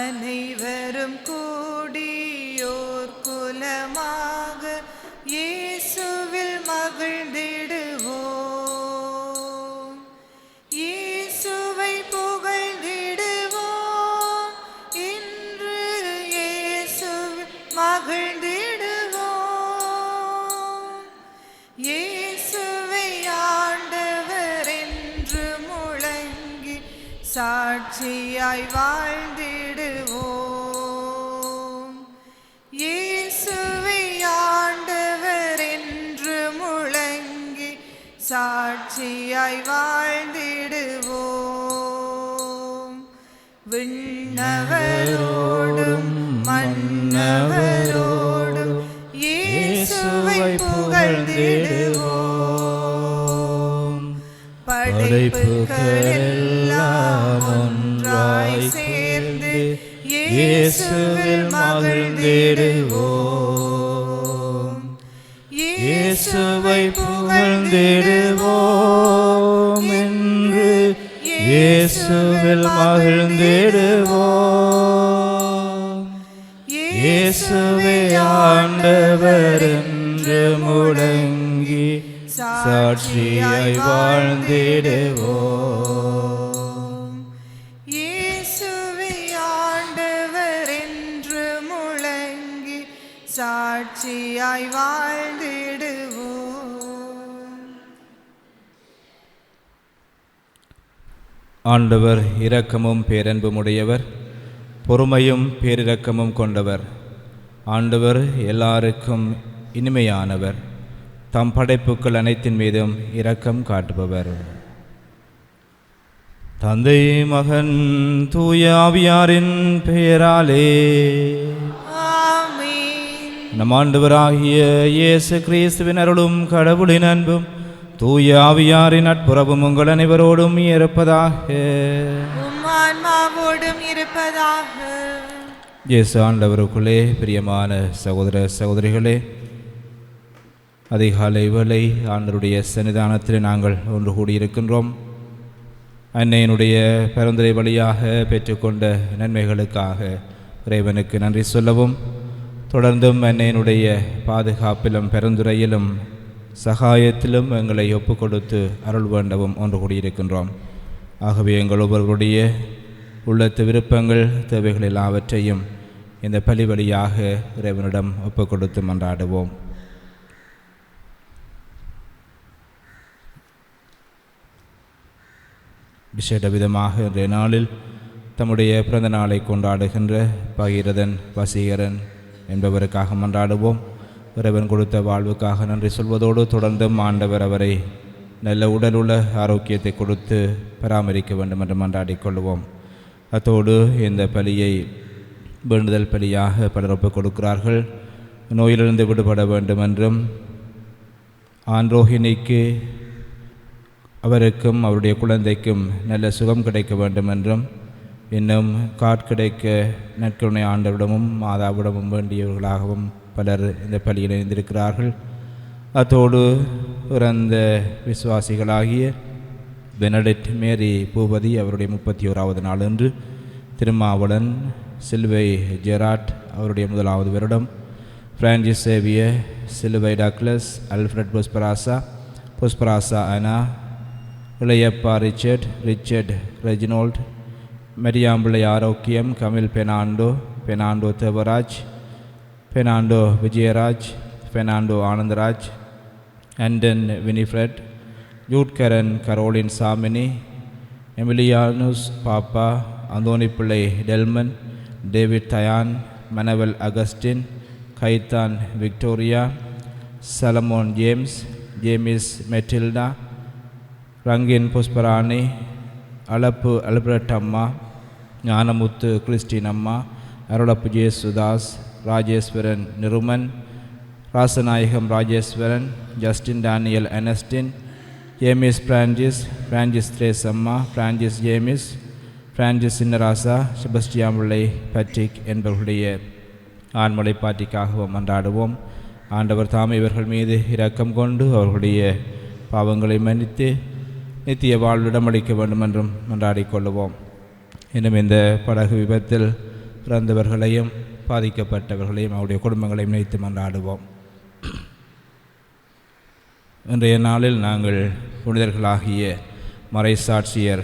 அனைவரும் கூடியோர் குலமாக இயேசுவில் மகிழ்ந்திடுவோம். இயேசுவை புகழ்ந்திடுவோம். இன்று இயேசுவில் மகிழ்ந்திடுவோம். இயேசுவை ஆண்டவர் என்று முழங்கி சாட்சியாய் வாழ்ந்திடுவோம். இயேசுவை ஆண்டவர் என்று முழங்கி சாட்சியாய் வாழ்ந்திடுவோம். விண்ணவரோடும் மன்னவரோடும் இயேசுவை புகழ்ந்திடுவோம். படைப்புகள் எல்லாம் ஒன்றாய் சேர்ந்து இயேசுவில் மகிழ்ந்திடுவோம். இயேசுவை புகழ்ந்திடுவோம் என்று இயேசுவில் மகிழ்ந்திடுவோம். இயேசுவே ஆண்டவர் என்று முழங்கி சாட்சியாய் வாழ்ந்திடுவோம். இயேசுவே ஆண்டவர் என்று முழங்கி சாட்சியாய் வாழ்ந்திடுவோம். ஆண்டவர் இரக்கமும் பேரன்பும் உடையவர், பொறுமையும் பேரிரக்கமும் கொண்டவர். ஆண்டவர் எல்லாருக்கும் இனிமையானவர், தம் படைப்புக்கள் அனைத்தின் மீதும் இரக்கம் காட்டுபவர். தந்தை மகன் தூய ஆவியாரின் பெயராலே ஆமென். நம் ஆண்டவராகிய இயேசு கிறிஸ்துவின் அருளும் கடவுளின் அன்பும் தூய ஆவியாரின் நட்புறவும் உங்கள் அனைவரோடும் இருப்பதாக. உம் ஆன்மாவோடும் இருப்பதாக. இயேசு ஆண்டவருக்குள்ளே பிரியமான சகோதர சகோதரிகளே, அதிகாலை வேளை ஆண்டவருடைய சன்னிதானத்தில் நாங்கள் ஒன்று கூடியிருக்கின்றோம். அன்னையினுடைய பரிந்துரை வழியாக பெற்றுக்கொண்ட நன்மைகளுக்காக இறைவனுக்கு நன்றி சொல்லவும், தொடர்ந்தும் அன்னையினுடைய பாதுகாப்பிலும் பரிந்துரையிலும் சகாயத்திலும் எங்களை ஒப்புக் கொடுத்து அருள் வேண்டவும் ஒன்று கூடியிருக்கின்றோம். ஆகவே எங்கள் ஒவ்வொருவருடைய உள்ளத்து விருப்பங்கள் தேவைகள் எல்லாவற்றையும் இந்த பலி வழியாக இறைவனிடம் ஒப்புக் கொடுத்து மன்றாடுவோம். விசேட விதமாக இன்றைய நாளில் தம்முடைய பிறந்த நாளை கொண்டாடுகின்ற பகீரதன் வசீகரன் என்பவருக்காக மன்றாடுவோம். இறைவன் கொடுத்த வாழ்வுக்காக நன்றி சொல்வதோடு தொடர்ந்தும் ஆண்டவர் அவரை நல்ல உடலுள்ள ஆரோக்கியத்தை கொடுத்து பராமரிக்க வேண்டும் என்று மன்றாடிக் கொள்வோம். அத்தோடு இந்த பலியை வேண்டுதல் பலியாக பலர் ஒப்புக் கொடுக்கிறார்கள். நோயிலிருந்து விடுபட வேண்டும் என்றும், ஆண்ரோஹிணிக்கு அவருக்கும் அவருடைய குழந்தைக்கும் நல்ல சுகம் கிடைக்க வேண்டும் என்றும், இன்னும் காட்கிடைக்க நற்கருணை ஆண்டவரிடமும் மாதாவிடமும் வேண்டியவர்களாகவும் பலர் இந்த பலியில் இணைந்திருக்கிறார்கள். அத்தோடு இறந்த விசுவாசிகளாகிய பெனடிக்ட் மேரி பூபதி அவருடைய 31வது நாள் என்று, திருமாவளன் சிலுவை ஜெராட் அவருடைய 1வது வருடம், Francis Xavier Siluvai Douglas, Alfred Pushparasa Ana, Ilayappa Richard Reginald, Mariampillai Arokkiyam, Camil Fernando Devaraj, Fernando Vijayaraj, Fernando Anandaraj, Anton Winifred, Judekaran Caroline Samini, Emilianus பாப்பா, Anthonipillai Delman, David Dayan, Manuel Augustine, கைத்தான் விக்டோரியா, சலமோன் ஜேமிஸ் மெட்டில்டா, ரங்கின் புஷ்பராணி, அளப்பு அல்பர்ட் அம்மா, ஞானமுத்து கிறிஸ்டின் அம்மா, அருளப்பு ஜேசுதாஸ், ராஜேஸ்வரன் நிருமன், ராசநாயகம் ராஜேஸ்வரன், ஜஸ்டின் டேனியல் அனஸ்டின், ஜேமிஸ் பிரான்சிஸ் திரேஸ் அம்மா, பிரான்சிஸ் சின்னராசா, செபஸ்டியாம்பிள்ளை பட்ரிக் என்பவர்களுடைய ஆண்மலை பாட்டிக்காகவும் மன்றாடுவோம். ஆண்டவர் தாமே இவர்கள் மீது இரக்கம் கொண்டு அவர்களுடைய பாவங்களை மன்னித்து நித்திய வாழ்விடம் அளிக்க வேண்டும் என்றும் மன்றாடிக்கொள்ளுவோம். இன்னும் இந்த படகு விபத்தில் இறந்தவர்களையும் பாதிக்கப்பட்டவர்களையும் அவருடைய குடும்பங்களையும் நினைத்து மன்றாடுவோம். இன்றைய நாளில் நாங்கள் புனிதர்களாகிய மறைசாட்சியர்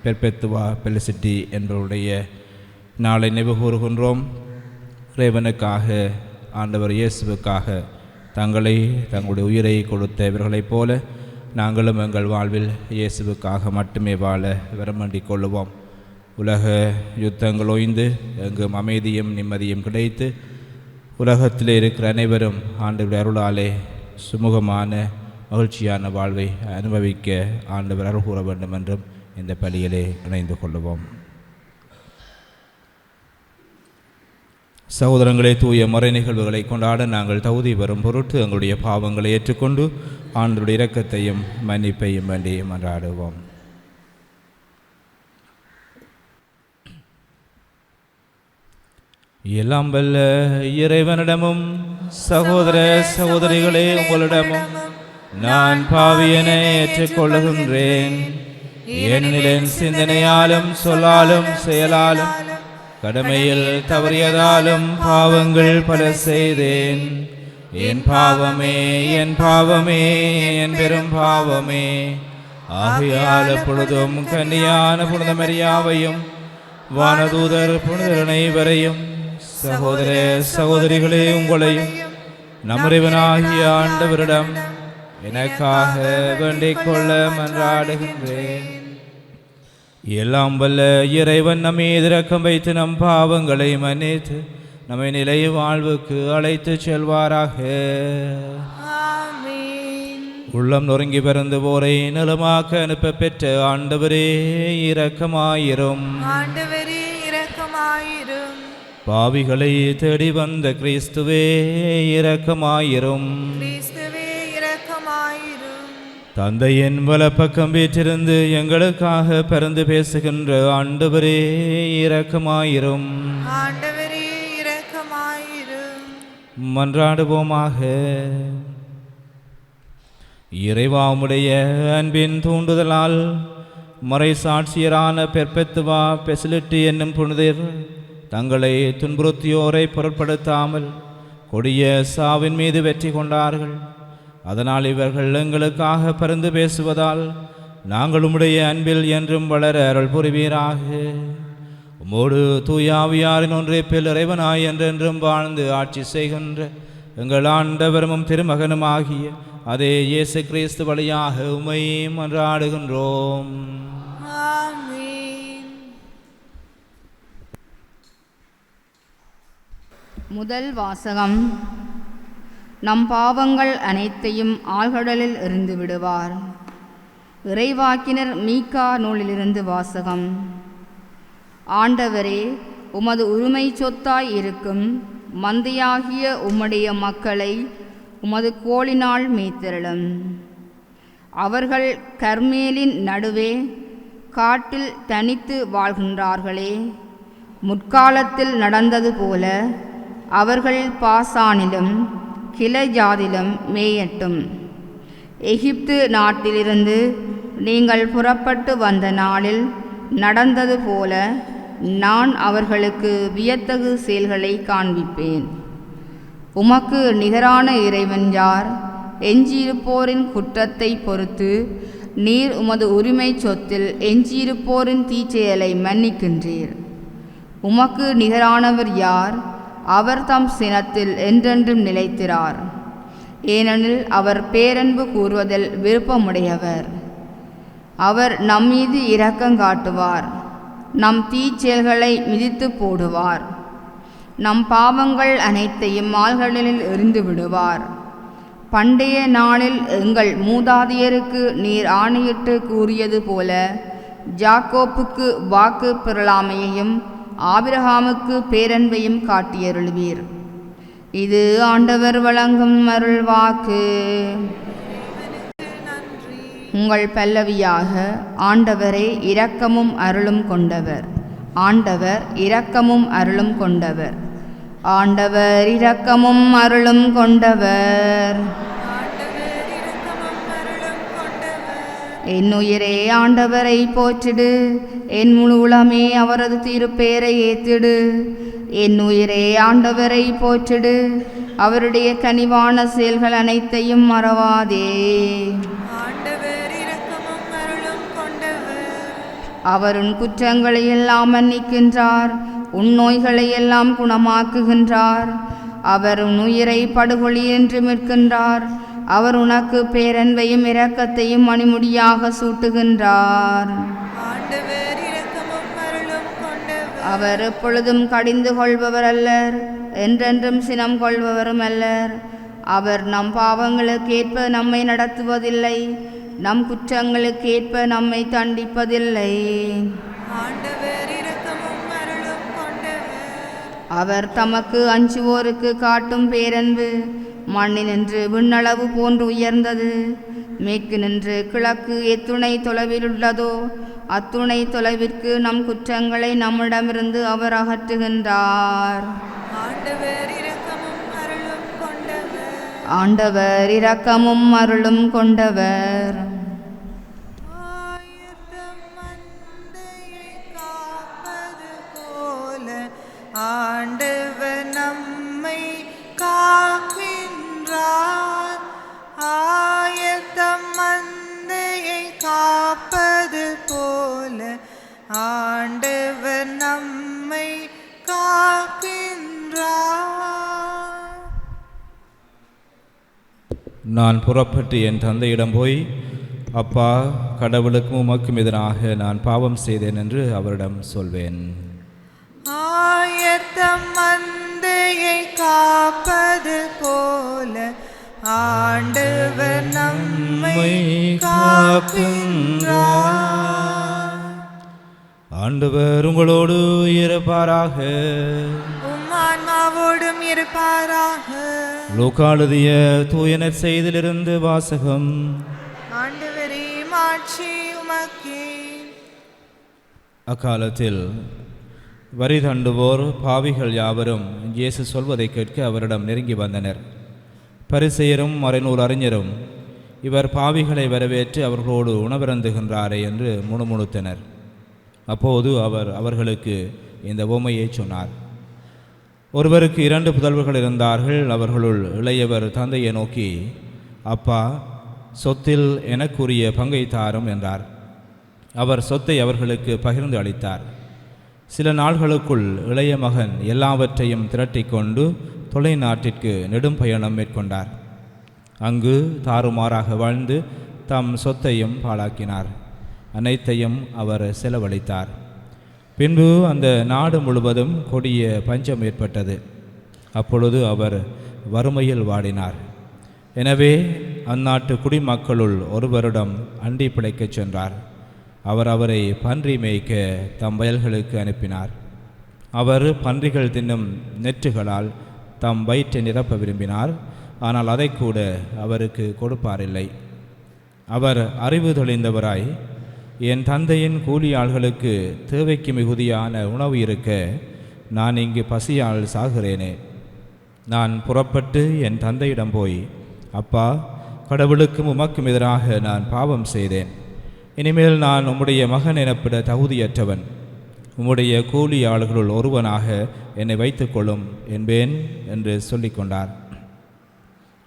பெர்பெத்துவா பெலிசிட்டி என்பவருடைய நாளை நினைவு கூறுகின்றோம். இறைவனுக்காக, ஆண்டவர் இயேசுவுக்காக தங்களை தங்களுடைய உயிரை கொடுத்த இவர்களைப் போல நாங்களும் எங்கள் வாழ்வில் இயேசுவுக்காக மட்டுமே வாழ வரமண்டிக் கொள்ளுவோம். உலக யுத்தங்கள் ஓய்ந்து எங்கும் அமைதியும் நிம்மதியும் கிடைத்து உலகத்தில் இருக்கிற அனைவரும் ஆண்டவர் அருளாலே சுமூகமான மகிழ்ச்சியான வாழ்வை அனுபவிக்க ஆண்டவர் அருள் கூற வேண்டும் என்றும் இந்த பலியிலே இணைந்து கொள்ளுவோம். சகோதரங்களே, தூய மறை நிகழ்வுகளை கொண்டாட நாங்கள் தகுதி பெறும் பொருட்டு எங்களுடைய பாவங்களை ஏற்றுக்கொண்டு ஆண்டவருடைய இரக்கத்தையும் மன்னிப்பையும் வேண்டி மன்றாடுவோம். எல்லாம் வல்ல இறைவனிடமும் சகோதர சகோதரிகளே உங்களிடமும் நான் பாவியனை ஏற்றுக்கொள்ளுகின்றேன். ஏனெனில் என் சிந்தனையாலும் சொல்லாலும் செயலாலும் கடமையில் தவறியதாலும் பாவங்கள் பல செய்தேன். என் பாவமே, என் பாவமே, என் பெரும் பாவமே. ஆகையால் எப்பொழுதும் கன்னியான புனித மரியாவையும் வானதூதர் புனிதர் அனைவரையும் சகோதர சகோதரிகளே உங்களையும் நம்மிறைவனாகிய ஆண்டவரிடம் எனக்காக வேண்டிக் கொள்ள மன்றாடுகின்றேன். எல்லாம் வல்ல இறைவன் நம்மை இரக்கம் வைத்து நம் பாவங்களை மன்னித்து நம்மை நிலை வாழ்வுக்கு அழைத்து செல்வாராக. உள்ளம் நொறுங்கி பிறந்து போரை நலமாக்க அனுப்ப பெற்ற ஆண்டவரே இரக்கமாயிரும். ஆண்டவரே இரக்கமாயிரும். பாவிகளை தேடி வந்த கிறிஸ்துவே இரக்கமாயிரும். கிறிஸ்துவே இரக்கமாயிரும். தந்தையின் வலப்பக்கம் வீற்றிருந்து எங்களுக்காக பரிந்து பேசுகின்ற ஆண்டவரே இரக்கமாயிரும். ஆண்டவரே இரக்கமாயிரும். மன்றாடுவோமாக. இறைவாவுடைய அன்பின் தூண்டுதலால் மறைசாட்சியரான பெர்பெத்துவா பெசிலிட்டி என்னும் புனிதர் தங்களை துன்புறுத்தியோரை பொருட்படுத்தாமல் கொடிய சாவின் மீது வெற்றி கொண்டார்கள். அதனால் இவர்கள் எங்களுக்காக பரிந்து பேசுவதால் நாங்கள் உம்முடைய அன்பில் என்றும் வளர அருள் புரிவீராக. உம்மோடு தூயாவியாரின் ஒன்றிப்பில் இறைவனாய் என்றென்றும் வாழ்ந்து ஆட்சி செய்கின்ற எங்கள் ஆண்டவரும் திருமகனுமாகிய அதே இயேசு கிறிஸ்து வழியாக உம்மை மன்றாடுகின்றோம். ஆமென். முதல் வாசகம். நம் பாவங்கள் அனைத்தையும் ஆழ்கடலில் எறிந்து விடுவார். இறைவாக்கினர் மீகா நூலிலிருந்து வாசகம். ஆண்டவரே, உமது உரிமை சொத்தாய் இருக்கும் மந்தையாகிய உம்முடைய மக்களை உமது கோலினால் மேய்த்திரளும். அவர்கள் கர்மேலின் நடுவே காட்டில் தனித்து வாழ்கின்றார்களே. முற்காலத்தில் நடந்தது போல அவர்கள் பாசானிலும் கிளையாதிலும் மேயட்டும். எகிப்து நாட்டிலிருந்து நீங்கள் புறப்பட்டு வந்த நாளில் நடந்தது போல நான் அவர்களுக்கு வியத்தகு செயல்களை காண்பிப்பேன். உமக்கு நிகரான இறைவன் யார்? எஞ்சியிருப்போரின் குற்றத்தை பொறுத்து நீர் உமது உரிமை சொத்தில் எஞ்சியிருப்போரின் தீச்செயலை மன்னிக்கின்றீர். உமக்கு நிகரானவர் யார்? அவர் தம் சினத்தில் என்றென்றும் நிலைத்திரார். ஏனெனில் அவர் பேரன்பு கூறுவதில் விருப்பமுடையவர். அவர் நம்மீது இரக்கங்காட்டுவார். நம் தீச்செயல்களை மிதித்து போடுவார். நம் பாவங்கள் அனைத்தையும் ஆழ்கடலில் எறிந்து விடுவார். பண்டைய நாளில் எங்கள் மூதாதையருக்கு நீர் ஆணையிட்டு கூறியது போல ஜாக்கோப்புக்கு வாக்கு பெறலாமையையும் ஆபிரகாமுக்கு பேரன்பையும் காட்டியருள்வீர். இது ஆண்டவர் வழங்கும் அருள் வாக்கு. உங்கள் பல்லவியாக ஆண்டவரே இரக்கமும் அருளும் கொண்டவர். ஆண்டவர் இரக்கமும் அருளும் கொண்டவர். ஆண்டவர் இரக்கமும் அருளும் கொண்டவர். என் உயிரே ஆண்டவரை போற்றிடு. என் முழு உளமே அவரது திருப்பேரை ஏத்திடு. என் உயிரே ஆண்டவரை போற்றிடு, அவருடைய கனிவான செயல்கள் அனைத்தையும் மறவாதே. ஆண்டவர் இரக்கமும் அருளும் கொண்டவர். அவர் உன் குற்றங்களை எல்லாம் மன்னிக்கின்றார், உன் நோய்களை எல்லாம் குணமாக்குகின்றார். அவர் உன் உயிரை படுகொலி என்று மீட்கின்றார். அவர் உனக்கு பேரன்பையும் இரக்கத்தையும் மணிமுடியாக சூட்டுகின்றார். ஆண்டவர் இரக்கமும் அருளும் கொண்டவர். அவர் எப்பொழுதும் கடிந்து கொள்பவர் அல்லர், என்றென்றும் சினம் கொள்பவரும் அல்லர். அவர் நம் பாவங்களுக்கு ஏற்ப நம்மை நடத்துவதில்லை, நம் குற்றங்களுக்கு ஏற்ப நம்மை தண்டிப்பதில்லை. ஆண்டவர் இரக்கமும் அருளும் கொண்டவர். அவர் தமக்கு அஞ்சுவோருக்கு காட்டும் பேரன்பு மண்ணினின்று விண்ணளவு போன்று உயர்ந்தது. மேற்கு நின்று கிழக்கு எத்துணை தொலைவில் உள்ளதோ அத்துணை தொலைவிற்கு நம் குற்றங்களை நம்மிடமிருந்து அவர் அகற்றுகின்றார். ஆண்டவர் இரக்கமும் அருளும் கொண்டவர். ஆண்டவர் இரக்கமும் அருளும் கொண்டவர். ஆயத்தம் மந்தையை காப்பது போல ஆண்டவர் நம்மை காக்கின்றார். ஆயத்தம் மந்தையை காப்பது போல ஆண்டவர் நம்மை காக்கின்றார். நான் புறப்பட்டு என் தந்தையிடம் போய், அப்பா, கடவுளுக்கும் உமக்கும் எதிராக நான் பாவம் செய்தேன் என்று அவரிடம் சொல்வேன். ஆயத்தம் மந்தையை காப்பது போல ஆண்டவர் நம்மை காக்கின்றார். ஆண்டவர் உங்களோடு இருப்பாராக. உம் ஆன்மாவோடும் இருப்பாராக. லூக்கா எழுதிய தூய நற்செய்தியிலிருந்து வாசகம். ஆண்டவரே மாட்சி உமக்கே. அக்காலத்தில் வரி தண்டுவோர் பாவிகள் யாவரும் இயேசு சொல்வதை கேட்க அவரிடம் நெருங்கி வந்தனர். பரிசேயரும் மறைநூல் அறிஞரும் இவர் பாவிகளை வரவேற்று அவர்களோடு உணவருந்துகின்றாரே என்று முணுமுணுத்தனர். அப்போது அவர் அவர்களுக்கு இந்த உவமையை சொன்னார். ஒருவருக்கு 2 புதல்வர்கள் இருந்தார்கள். அவர்களுள் இளையவர் தந்தையை நோக்கி, அப்பா, சொத்தில் எனக்குரிய பங்கை தாரும் என்றார். அவர் சொத்தை அவர்களுக்கு பகிர்ந்து அளித்தார். சில நாள்களுக்குள் இளைய மகன் எல்லாவற்றையும் திரட்டி கொண்டு தொலைநாட்டிற்கு நெடும் பயணம் மேற்கொண்டார். அங்கு தாறுமாறாக வாழ்ந்து தம் சொத்தையும் பாழாக்கினார். அனைத்தையும் அவர் செலவழித்தார். பின்பு அந்த நாடு முழுவதும் கொடிய பஞ்சம் ஏற்பட்டது. அப்பொழுது அவர் வறுமையில் வாடினார். எனவே அந்நாட்டு குடிமக்களுள் ஒருவரிடம் அண்டி பிழைக்கச் சென்றார். அவர் அவரை பன்றி மேய்க்க தம் வயல்களுக்கு அனுப்பினார். அவர் பன்றிகள் தின்னும் நெற்றுகளால் தம் வயிற்றை நிரப்ப விரும்பினார். ஆனால் அதை கூட அவருக்கு கொடுப்பாரில்லை. அவர் அறிவு தெளிந்தவராய், என் தந்தையின் கூலியாள்களுக்கு தேவைக்கு மிகுதியான உணவு இருக்க நான் இங்கு பசியால் சாகிறேனே. நான் புறப்பட்டு என் தந்தையிடம் போய், அப்பா, கடவுளுக்கும் உமக்கும் எதிராக நான் பாவம் செய்தேன். இனிமேல் நான் உம்முடைய மகன் எனப்பட தகுதியற்றவன். உம்முடைய கூலியாளர்களுள் ஒருவனாக என்னை வைத்துக்கொள்ளும் என்பேன் என்று சொல்லிக்கொண்டார்.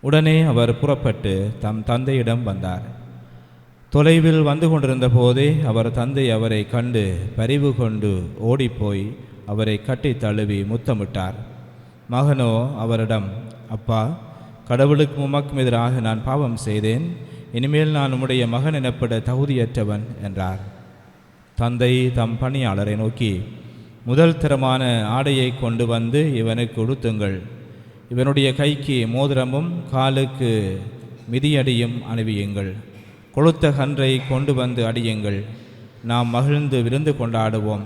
உடனே அவர் புறப்பட்டு தம் தந்தையிடம் வந்தார். தொலைவில் வந்து கொண்டிருந்த போதே அவர் தந்தை அவரை கண்டு பரிவு கொண்டு ஓடிப்போய் அவரை கட்டி தழுவி முத்தமிட்டார். மகனோ அவரிடம், அப்பா, கடவுளுக்கு உமக்கும் எதிராக நான் பாவம் செய்தேன். இனிமேல் நான் உம்முடைய மகன் எனப்பட தகுதியற்றவன் என்றார். தந்தை தம் பணியாளரை நோக்கி, முதல் தரமான ஆடையை கொண்டு வந்து இவனுக்கு உடுத்துங்கள். இவனுடைய கைக்கு மோதிரமும் காலுக்கு மிதியடியும் அணிவியுங்கள். கொழுத்த கன்றை கொண்டு வந்து அடியுங்கள். நாம் மகிழ்ந்து விருந்து கொண்டாடுவோம்.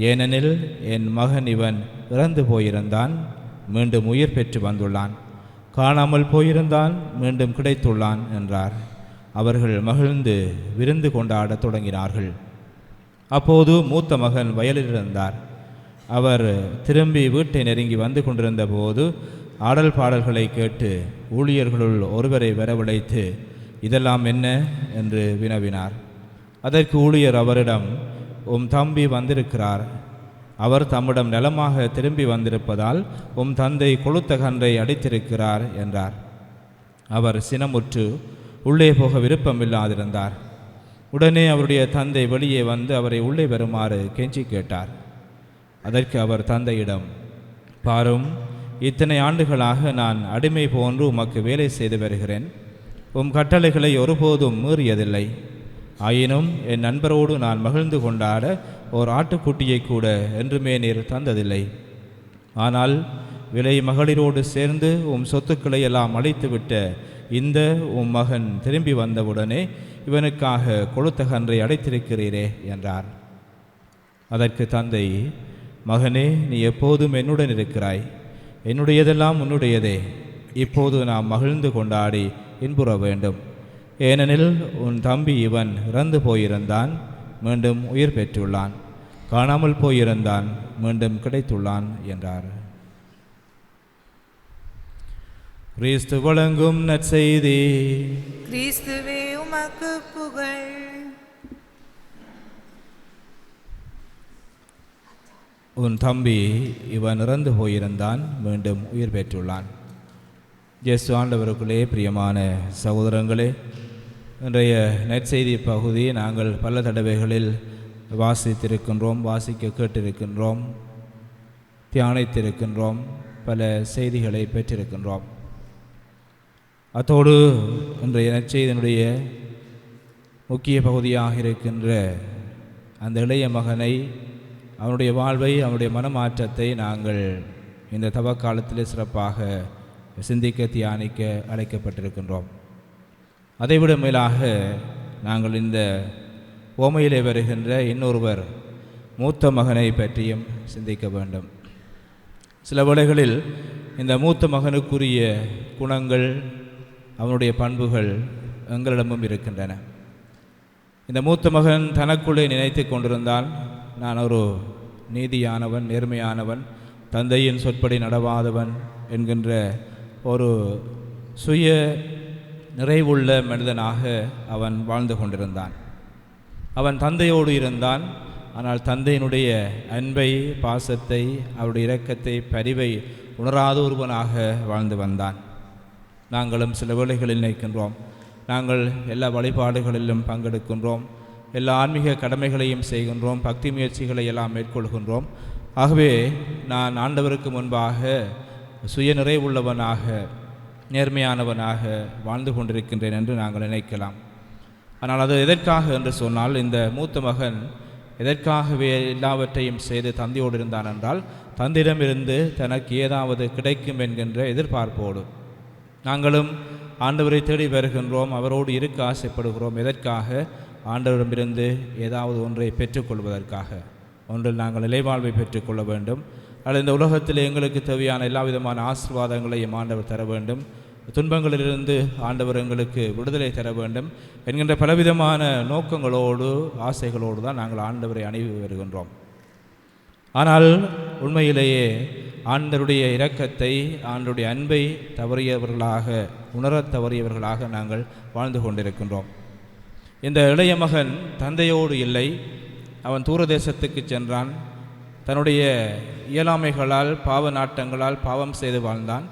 ஏனெனில் என் மகன் இவன் இறந்து போயிருந்தான், மீண்டும் உயிர் பெற்று வந்துள்ளான். காணாமல் போயிருந்தான், மீண்டும் கிடைத்துள்ளான் என்றார். அவர்கள் மகிழ்ந்து விருந்து கொண்டாடத் தொடங்கினார்கள். அப்போது மூத்த மகன் வயலில் இருந்தார். அவர் திரும்பி வீட்டை நெருங்கி வந்து கொண்டிருந்த போது ஆடல் பாடல்களை கேட்டு ஊழியர்களுள் ஒருவரை வரவழைத்து, இதெல்லாம் என்ன என்று வினவினார். அதற்கு ஊழியர் அவரிடம், உம் தம்பி வந்திருக்கிறார், அவர் தம்மிடம் நலமாக திரும்பி வந்திருப்பதால் உம் தந்தை கொழுத்த கன்றை அடித்திருக்கிறார் என்றார். அவர் சினமுற்று உள்ளே போக விருப்பமில்லாதிருந்தார். உடனே அவருடைய தந்தை வெளியே வந்து அவரை உள்ளே வருமாறு கெஞ்சி கேட்டார். அதற்கு அவர் தந்தையிடம், பாரும், இத்தனை ஆண்டுகளாக நான் அடிமை போன்று உமக்கு வேலை செய்து வருகிறேன். உம் கட்டளைகளை ஒருபோதும் மீறியதில்லை. ஆயினும் என் நண்பரோடு நான் மகிழ்ந்து கொண்டாட ஓர் ஆட்டுக்குட்டியை கூட என்றுமே நீர் தந்ததில்லை. ஆனால் விலை மகளிரோடு சேர்ந்து உம் சொத்துக்களை எல்லாம் அழித்துவிட்ட இந்த உம் மகன் திரும்பி வந்தவுடனே இவனுக்காக கொழுத்த கன்றை அடைத்திருக்கிறீரே என்றார். அதற்கு தந்தை, மகனே, நீ எப்போதும் என்னுடன் இருக்கிறாய். என்னுடையதெல்லாம் உன்னுடையதே. இப்போது நாம் மகிழ்ந்து கொண்டாடி இன்புற வேண்டும். ஏனெனில் உன் தம்பி இவன் இறந்து போயிருந்தான், மீண்டும் உயிர் பெற்றுள்ளான். காணாமல் போயிருந்தான், மீண்டும் கிடைத்துள்ளான் என்றார். கிறிஸ்து வழங்கும் நற்செய்தி. கிறிஸ்துவே உமக்கு புகழ். உன் தம்பி இவன் இறந்து போயிருந்தான், மீண்டும் உயிர் பெற்றுள்ளான். இயேசு ஆண்டவருக்குள்ளே பிரியமான சகோதரங்களே, இன்றைய நற்செய்தி பகுதியை நாங்கள் பல தடவைகளில் வாசித்திருக்கின்றோம், வாசிக்க கேட்டிருக்கின்றோம், தியானித்திருக்கின்றோம், பல செய்திகளை பெற்றிருக்கின்றோம். அத்தோடு இன்றைய நற்செய்தியினுடைய முக்கிய பகுதியாக இருக்கின்ற அந்த இளைய மகனை, அவனுடைய வாழ்வை, அவனுடைய மனமாற்றத்தை நாங்கள் இந்த தவக்காலத்தில் சிறப்பாக சிந்திக்க, தியானிக்க அழைக்கப்பட்டிருக்கின்றோம். அதைவிட மேலாக நாங்கள் இந்த ஓமையிலே வருகின்ற இன்னொருவர் மூத்த மகனை பற்றியும் சிந்திக்க வேண்டும். சில வேளைகளில் இந்த மூத்த மகனுக்குரிய குணங்கள், அவனுடைய பண்புகள் எங்களிடமும் இருக்கின்றன. இந்த மூத்த மகன் தனக்குள்ளே நினைத்து கொண்டிருந்தான், நான் ஒரு நீதியானவன், நேர்மையானவன், தந்தையின் சொற்படி நடவாதவன் என்கின்ற ஒரு சுய நிறைவுள்ள மனிதனாக அவன் வாழ்ந்து கொண்டிருந்தான். அவன் தந்தையோடு இருந்தான். ஆனால் தந்தையினுடைய அன்பை, பாசத்தை, அவருடைய இரக்கத்தை, பரிவை உணராத ஒருவனாக வாழ்ந்து வந்தான். நாங்களும் சில வேளைகளில் நினைக்கின்றோம், நாங்கள் எல்லா வழிபாடுகளிலும் பங்கெடுக்கின்றோம், எல்லா ஆன்மீக கடமைகளையும் செய்கின்றோம், பக்தி முயற்சிகளை எல்லாம் மேற்கொள்கின்றோம். ஆகவே நான் ஆண்டவருக்கு முன்பாக சுய நிறைவுள்ளவனாக, நேர்மையானவனாக வாழ்ந்து கொண்டிருக்கின்றேன் என்று நாங்கள் நினைக்கலாம். ஆனால் அது எதற்காக என்று சொன்னால், இந்த மூத்த மகன் எதற்காகவே எல்லாவற்றையும் செய்து தந்தையோடு இருந்தான் என்றால், தந்தையிடமிருந்து தனக்கு ஏதாவது கிடைக்கும் என்கின்ற எதிர்பார்ப்போடு. நாங்களும் ஆண்டவரை தேடி வருகின்றோம், அவரோடு இருக்க ஆசைப்படுகிறோம். எதற்காக? ஆண்டவரிடமிருந்து ஏதாவது ஒன்றை பெற்றுக்கொள்வதற்காக. ஒன்றில் நாங்கள் நிலைவாழ்வை பெற்றுக்கொள்ள வேண்டும், அல்லது இந்த உலகத்தில் எங்களுக்கு தேவையான எல்லா விதமான ஆசீர்வாதங்களையும் ஆண்டவர் தர வேண்டும், துன்பங்களிலிருந்து ஆண்டவர் எங்களுக்கு விடுதலை தர வேண்டும் என்கின்ற பலவிதமான நோக்கங்களோடு, ஆசைகளோடு தான் நாங்கள் ஆண்டவரை அணுகி வருகின்றோம். ஆனால் உண்மையிலேயே ஆண்டவருடைய இரக்கத்தை, ஆண்டவருடைய அன்பை தவறியவர்களாக, உணரத் தவறியவர்களாக நாங்கள் வாழ்ந்து கொண்டிருக்கின்றோம். இந்த இளைய மகன் தந்தையோடு இல்லை, அவன் தூரதேசத்துக்கு சென்றான். தன்னுடைய இயலாமைகளால், பாவ நாட்டங்களால் பாவம் செய்து வாழ்ந்தான்.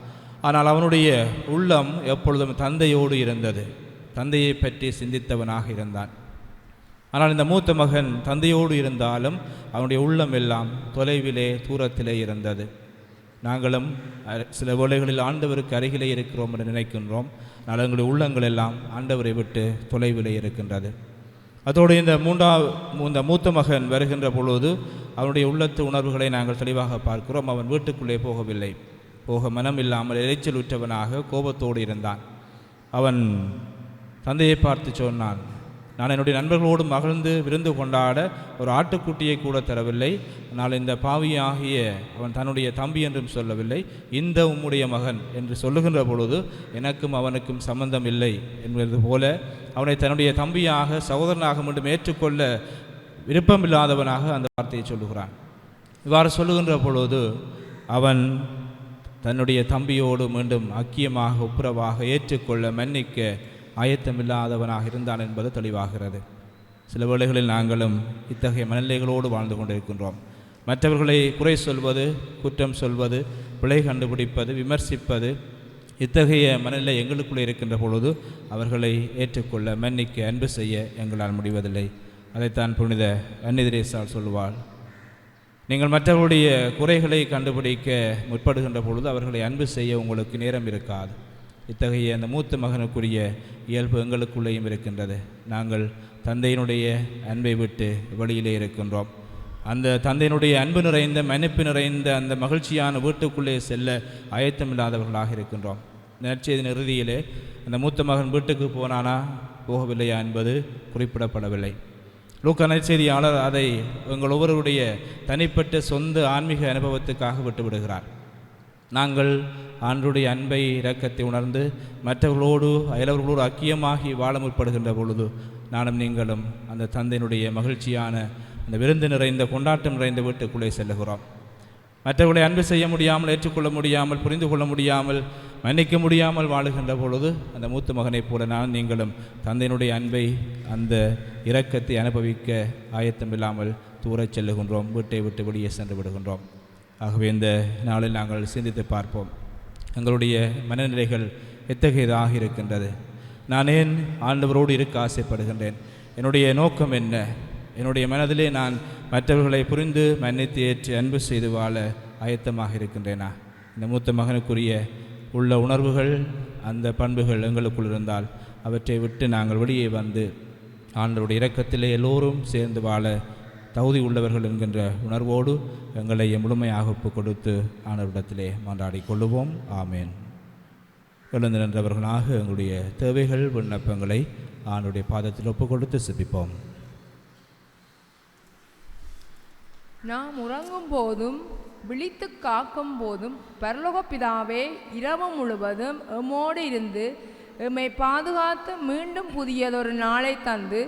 ஆனால் அவனுடைய உள்ளம் எப்பொழுதும் தந்தையோடு இருந்தது, தந்தையை பற்றி சிந்தித்தவனாக இருந்தான். ஆனால் இந்த மூத்த மகன் தந்தையோடு இருந்தாலும் அவனுடைய உள்ளம் எல்லாம் தொலைவிலே, தூரத்திலே இருந்தது. நாங்களும் சில வேளைகளில் ஆண்டவருக்கு அருகிலே இருக்கிறோம் என்று நினைக்கின்றோம், ஆனால் எங்களுடைய உள்ளங்கள் எல்லாம் ஆண்டவரை விட்டு தொலைவிலே இருக்கின்றது. அதோடு இந்த மூத்த மகன் வருகின்ற பொழுது அவனுடைய உள்ளத்து உணர்வுகளை நாங்கள் தெளிவாக பார்க்கிறோம். அவன் வீட்டுக்குள்ளே போகவில்லை, போக மனம் இல்லாமல் இறைச்சல் உற்றவனாக கோபத்தோடு இருந்தான். அவன் தந்தையை பார்த்து சொன்னான், நான் என்னுடைய நண்பர்களோடு மகிழ்ந்து விருந்து கொண்டாட ஒரு ஆட்டுக்குட்டியை கூட தரவில்லை. ஆனால் இந்த பாவியாகிய அவன் தன்னுடைய தம்பி என்றும் சொல்லவில்லை, இந்த உம்முடைய மகன் என்று சொல்லுகின்ற பொழுது எனக்கும் அவனுக்கும் சம்பந்தம் இல்லை என்பது போல அவனை தன்னுடைய தம்பியாக, சகோதரனாக மீண்டும் ஏற்றுக்கொள்ள விருப்பமில்லாதவனாக அந்த வார்த்தையை சொல்லுகிறான். இவ்வாறு சொல்லுகின்ற பொழுது அவன் தன்னுடைய தம்பியோடு மீண்டும் ஐக்கியமாக, ஒப்புரவாக ஏற்றுக்கொள்ள, மன்னிக்க ஆயத்தமில்லாதவனாக இருந்தான் என்பது தெளிவாகிறது. சில வேளைகளில் நாங்களும் இத்தகைய மனநிலைகளோடு வாழ்ந்து கொண்டிருக்கின்றோம். மற்றவர்களை குறை சொல்வது, குற்றம் சொல்வது, பிழை கண்டுபிடிப்பது, விமர்சிப்பது, இத்தகைய மனநிலை எங்களுக்குள்ளே இருக்கின்ற பொழுது அவர்களை ஏற்றுக்கொள்ள, மன்னிக்க, அன்பு செய்ய எங்களால் முடிவதில்லை. அதைத்தான் புனித அன்னை தெரேசாள் சொல்லுவாள், நீங்கள் மற்றவர்களுடைய குறைகளை கண்டுபிடிக்க முற்படுகின்ற பொழுது அவர்களை அன்பு செய்ய உங்களுக்கு நேரம் இருக்காது. இத்தகைய அந்த மூத்த மகனுக்குரிய இயல்பு எங்களுக்குள்ளேயும் இருக்கின்றது. நாங்கள் தந்தையினுடைய அன்பை விட்டு வெளியிலே இருக்கின்றோம். அந்த தந்தையினுடைய அன்பு நிறைந்த, மன்னிப்பு நிறைந்த அந்த மகிழ்ச்சியான வீட்டுக்குள்ளே செல்ல ஆயத்தமில்லாதவர்களாக இருக்கின்றோம். நற்செய்தியின் இறுதியிலே அந்த மூத்த மகன் வீட்டுக்கு போனானா போகவில்லையா என்பது குறிப்பிடப்படவில்லை. லூக்கா நற்செய்தியாளர் அதை எங்கள் ஒவ்வொருவருடைய தனிப்பட்ட சொந்த ஆன்மீக அனுபவத்துக்காக விட்டுவிடுகிறார். நாங்கள் ஆண்டவருடைய அன்பை, இரக்கத்தை உணர்ந்து மற்றவர்களோடு, அயலவர்களோடு ஐக்கியமாகி வாழ முற்படுகின்ற பொழுது நானும் நீங்களும் அந்த தந்தையினுடைய மகிழ்ச்சியான அந்த விருந்து நிறைந்த, கொண்டாட்டம் நிறைந்த வீட்டுக்குள்ளே செல்லுகிறோம். மற்றவர்களை அன்பு செய்ய முடியாமல், ஏற்றுக்கொள்ள முடியாமல், புரிந்து கொள்ள முடியாமல், மன்னிக்க முடியாமல் வாழுகின்ற பொழுது அந்த மூத்த மகனைப் போல நான் நீங்களும் தந்தையினுடைய அன்பை, அந்த இரக்கத்தை அனுபவிக்க ஆயத்தமில்லாமல் தூரச் செல்லுகின்றோம். வீட்டை விட்டு வெளியே சென்று விடுகின்றோம். ஆகவே இந்த நாளில் நாங்கள் சிந்தித்து பார்ப்போம், எங்களுடைய மனநிலைகள் எத்தகையதாக இருக்கின்றது? நான் ஏன் ஆண்டவரோடு இருக்க ஆசைப்படுகின்றேன்? என்னுடைய நோக்கம் என்ன? என்னுடைய மனதிலே நான் மற்றவர்களை புரிந்து, மன்னித்து, ஏற்று, அன்பு செய்து வாழ ஆயத்தமாக இருக்கின்றேனா? இந்த மூத்த மகனுக்குரிய உள்ள உணர்வுகள், அந்த பண்புகள் எங்களுக்குள் இருந்தால் அவற்றை விட்டு நாங்கள் வெளியே வந்து ஆண்டவருடைய இரக்கத்திலே எல்லோரும் சேர்ந்து வாழ தகுதி உள்ளவர்கள் என்கின்ற உணர்வோடு எங்களை முழுமையாக ஒப்புக் கொடுத்து ஆண்டவரிடத்திலே மன்றாடி கொள்ளுவோம். ஆமேன். எழுந்து நின்றவர்களாக எங்களுடைய தேவைகள், விண்ணப்பங்களை ஆண்டவருடைய பாதத்தில் ஒப்புக் கொடுத்து சிப்பிப்போம். நாம் உறங்கும் போதும் விழித்து காக்கும் போதும் பரலோக பிதாவே, இரவு முழுவதும் எம்மோடு இருந்து எம்மை பாதுகாத்து மீண்டும் புதியதொரு நாளை தந்து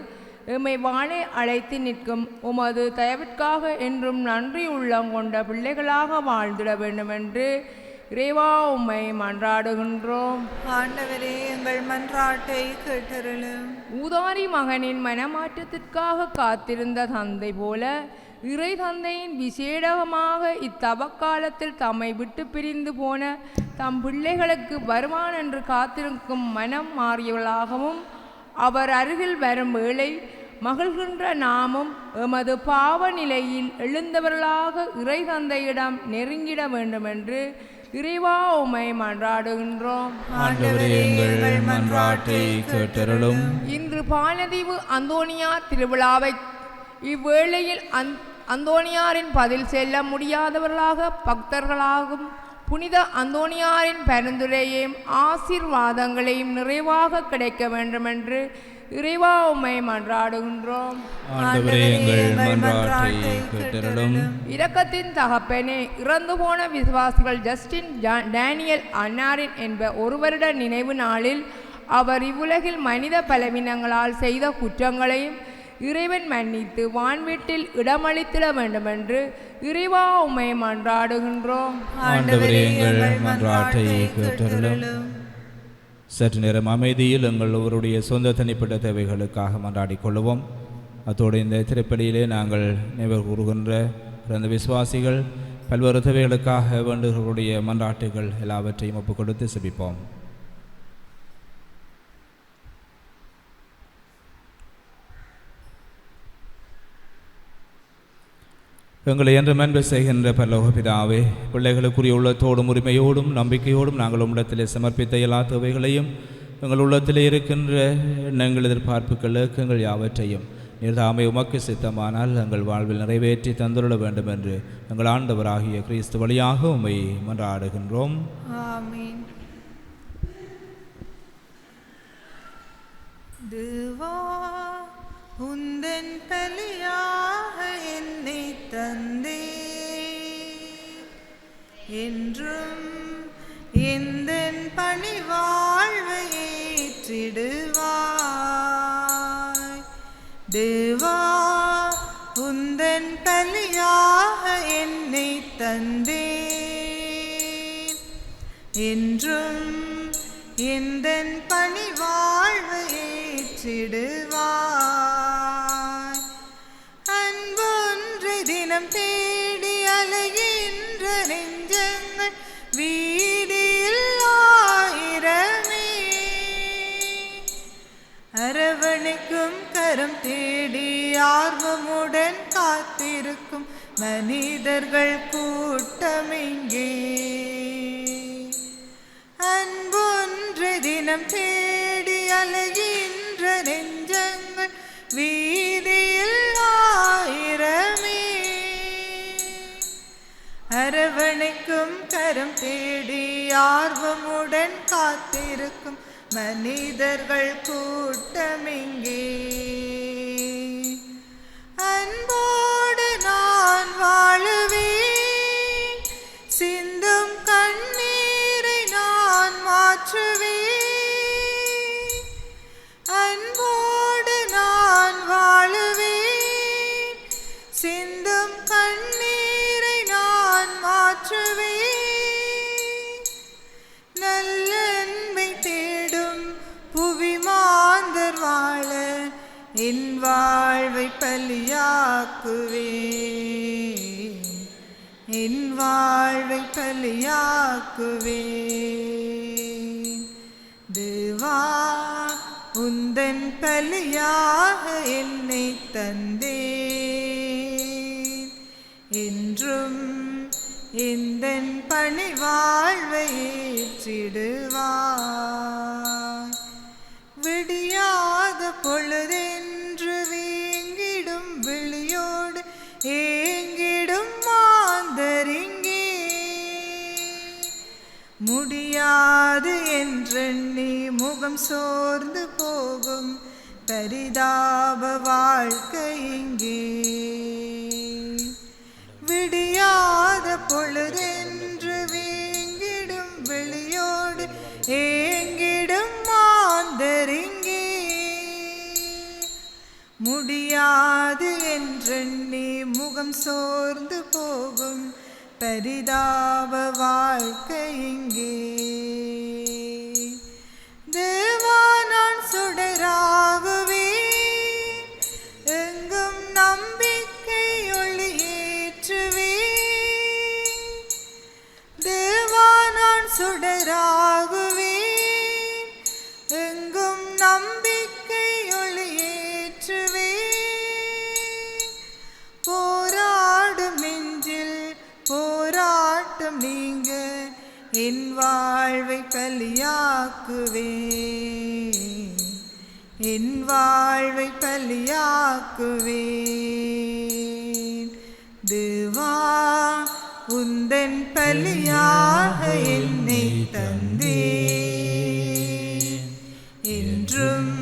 எம்மை வாழ அழைத்து நிற்கும் உமது தயவிற்காக என்றும் நன்றி உள்ளம் கொண்ட பிள்ளைகளாக வாழ்ந்திட வேண்டுமென்று இறைவா உம்மை மன்றாடுகின்றோம். ஆண்டவரே, எங்கள் மன்றாட்டை கேட்டருளும். ஊதாரி மகனின் மனமாற்றத்திற்காக காத்திருந்த தந்தை போல இறை தந்தையின் விசேடமாக இத்தவக்காலத்தில் தம்மை விட்டு பிரிந்து போன தம் பிள்ளைகளுக்கு வருவான் என்று காத்திருக்கும் மனம் மாறியவர்களாகவும், அவர் அருகில் வரும் வேளை மகிழ்கின்ற நாமும் எமது பாவ நிலையில் எழுந்தவர்களாக இறை தந்தையிடம் நெருங்கிட வேண்டுமென்று இறைவா உம்மை மன்றாடுகின்றோம். இன்று பாலதீவு அந்தோனியார் திருவிழாவை இவ்வேளையில் அந்தோனியாரின் பதில் செல்ல முடியாதவர்களாக பக்தர்களாகும் புனித அந்தோனியாரின் பரிந்துரையையும் ஆசீர்வாதங்களையும் நிறைவாக கிடைக்க வேண்டுமென்று இறைவா உம்மை மன்றாடுகின்றோம். இரக்கத்தின் தகப்பனே, இறந்து போன விசுவாசிகள் ஜஸ்டின் டேனியல் அன்னாரின் என்ப ஒரு வருட நினைவு நாளில் அவர் இவ்வுலகில் மனித பலவீனங்களால் செய்த குற்றங்களையும் இறைவன் மன்னித்து வான்வீட்டில் இடமளித்திட வேண்டுமென்று இறைவா உம்மை மன்றாடுகின்றோம். சற்று நேரம் அமைதியில் எங்கள் ஒருவருடைய சொந்த தனிப்பட்ட தேவைகளுக்காக மன்றாடி கொள்ளுவோம். அத்தோடு இந்த திரைப்படியிலே நாங்கள் நினைவு கூறுகின்ற அந்த விசுவாசிகள் பல்வேறு தேவைகளுக்காக வேண்டுகளுடைய மன்றாட்டுகள் எல்லாவற்றையும் ஒப்புக் கொடுத்து செபிப்போம். எங்களை என்று அன்பு செய்கின்ற பரலோக பிதாவே, பிள்ளைகளுக்குரிய உள்ளத்தோடும் உரிமையோடும் நம்பிக்கையோடும் நாங்கள் உம்மிடத்திலே சமர்ப்பித்த எல்லா தேவைகளையும், எங்கள் உள்ளத்திலே இருக்கின்ற எண்ணங்கள், எதிர்பார்ப்புகள், ஏக்கங்கள் யாவற்றையும் நீர் தாமே உமக்கு சித்தமானால் எங்கள் வாழ்வில் நிறைவேற்றி தந்துள்ள வேண்டும் என்று எங்கள் ஆண்டவராகிய கிறிஸ்து வழியாக உம்மை மன்றாடுகின்றோம். ஆமென். தேவா, உந்தன் பலியாக என்னை தந்தே, என்றும் எந்தன் பணிவாழ்வை ஏற்றிடுவாய். தேவா, உந்தன் பலியாக என்னை தந்தே, என்றும் எந்தன் பணிவாழ்வை ஏற்றிடுவாய். அன்பொன்றை தினம் தேடி காத்திருக்கும் மனிதர்கள் கூட்டமிங்கே. அன்பொன்று தினம் தேடி அலைகின்ற நெஞ்சங்கள் வீதியில் ஆயிரமே. அரவணைக்கும் கரம் தேடி ஆர்வமுடன் காத்திருக்கும் மனிதர்கள் கூட்டமிங்கே. அன்போடு நான் வாழுவேன், சிந்தும் கண்ணீரை நான் மாற்றுவேன். அன்போடு நான் வாழுவேன், சிந்தும் கண்ணீரை நான் மாற்றுவேன். நல்லன்பை தேடும் புவி மாந்தர் வாழ என் வாழ்வை பலியாக்குவேன், என் வாழ்வை பலியாக்குவேன். தேவா உந்தன் பலியாக என்னை தந்தேன், என்றும் எந்தன் பணி வாழ்வை ஏற்றிடுவாய். விடியாத பொழுதென்று வீங்கிடும் விழியோடு ஏங்கிடும் மாந்தரிங்கே. முடியாது என்றெண்ணி முகம் சோர்ந்து போகும் பரிதாப வாழ்க்கை இங்கே. விடியாத பொழுதென்று வீங்கிடும் வெளியோடு ஏங்கிடும் மாந்தரிங்கே. முடியாது என்றெண்ணி முகம் சோர்ந்து போகும் பரிதாப வாழ்க்கை இங்கே. தேவா நான் சுடராகுவேன், எங்கும் நம்பிக்கை ஒளியேற்றுவேன். தேவா நான் சுடராகுவேன், எங்கும் நம்பிக்கை ஒளியேற்றுவேன். போராடும் நெஞ்சில் போராட்டம் நீங்க என் வாழ்வை பலியாக்குவேன், என் வாழ்வை பலியாக்குவேன். தேவா உந்தன் பலியாக என்னை தந்தேன், என்றும்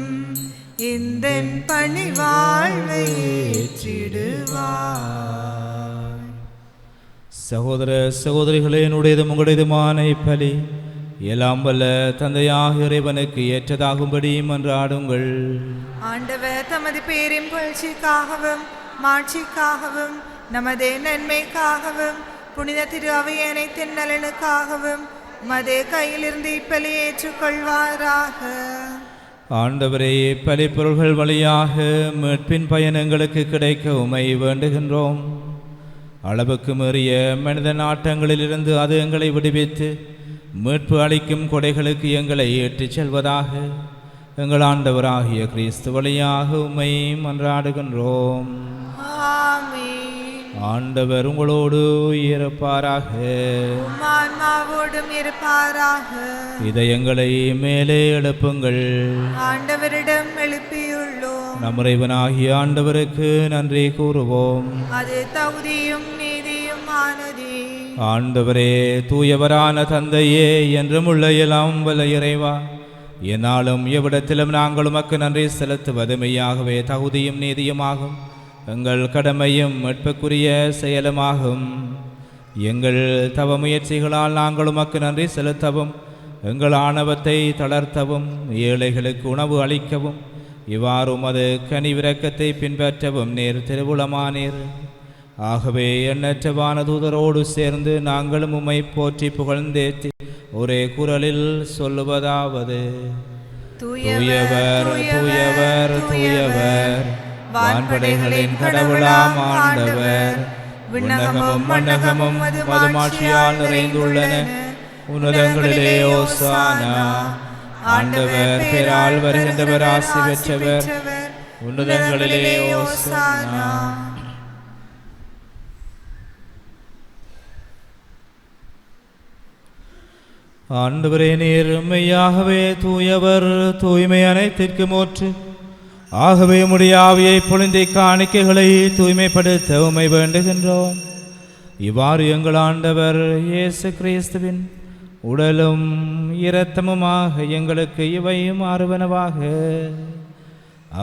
எந்தன் பணி வாழ்வை ஏற்றிடுவாய். சகோதர சகோதரிகளே, என்னுடையதும் உங்களுடையதுமான இப்பலி எல்லாம் வல்ல தந்தையாக இறைவனுக்கு ஏற்றதாகும்படி மன்றாடுங்கள். ஆண்டவர் தமது பேரின் புகழ்ச்சிக்காகவும் மாட்சிக்காகவும் நமது நன்மைக்காகவும் புனித திரு அவை அனைத்தின் நலனுக்காகவும் மதே கையிலிருந்து இப்பலி ஏற்றுக்கொள்வாராக. ஆண்டவரே, இப்பலி பொருள்கள் வழியாக மீட்பின் பயன் எங்களுக்கு கிடைக்க உமை வேண்டுகின்றோம். அளவுக்கு மீறிய மனித நாட்டங்களிலிருந்து அது எங்களை விடுவித்து மீட்பு அளிக்கும் கொடைகளுக்கு எங்களை ஏற்றிச் செல்வதாக எங்கள் ஆண்டவராகிய கிறிஸ்து வழியாக உம்மை மன்றாடுகின்றோம். ஆமென். ஆண்டவர் உங்களோடு இருப்பாராக, ஆன்மாவோடும் இருப்பாராக. இதயங்களை மேலே எழுப்புங்கள். ஆண்டவரிடம் எழுப்பியுள்ளோம், நம் இறைவனாகிய ஆண்டவருக்கு நன்றி கூறுவோம். அது தகுதியும் நீதியும் ஆனதே. ஆண்டவரே, தூயவரான தந்தையே, என்றும் உள்ள எல்லாம் வல்ல இறைவா, என்னாலும் எவ்விடத்திலும் நாங்கள் உமக்கு நன்றி செலுத்துவது மெய்யாகவே தகுதியும் நீதியுமாகும், எங்கள் கடமையும் மீட்புக்குரிய செயலுமாகும். எங்கள் தவ முயற்சிகளால் நாங்கள் உமக்கு நன்றி செலுத்தவும், எங்கள் ஆணவத்தை தளர்த்தவும், ஏழைகளுக்கு உணவு அளிக்கவும், இவ்வாறு உமது கனிவிரக்கத்தை பின்பற்றவும் நீர் திருவுளமானீர். ஆகவே எண்ணற்ற வானதூதரோடு சேர்ந்து நாங்களும் உம்மை போற்றி புகழ்ந்தேத்தி ஒரே குரலில் சொல்லுவதாவது: தூயவர் தூயவர் தூயவர், வான்படைகளின் கடவுளாம் ஆண்டவர். விண்ணகமும் மண்ணகமும் மதுமாட்சியால் நிறைந்துள்ளன. உன்னதங்களிலே ஓசானா. ஆண்டவர் பேரால் வருகின்றவர் ஆசி பெற்றவர். உன்னதங்களிலே ஓசானா. ஆண்டவரே, நீர் மெய்யாகவே தூயவர், தூய்மை அனைத்திற்கு மூற்று. ஆகவே உம்முடைய ஆவியை பொழிந்த காணிக்கைகளை தூய்மைப்படுத்த உம்மை வேண்டுகின்றோம். இவ்வாறு எங்கள் ஆண்டவர் இயேசு கிறிஸ்துவின் உடலும் இரத்தமுமாக எங்களுக்கு இவை மாறுவனவாக.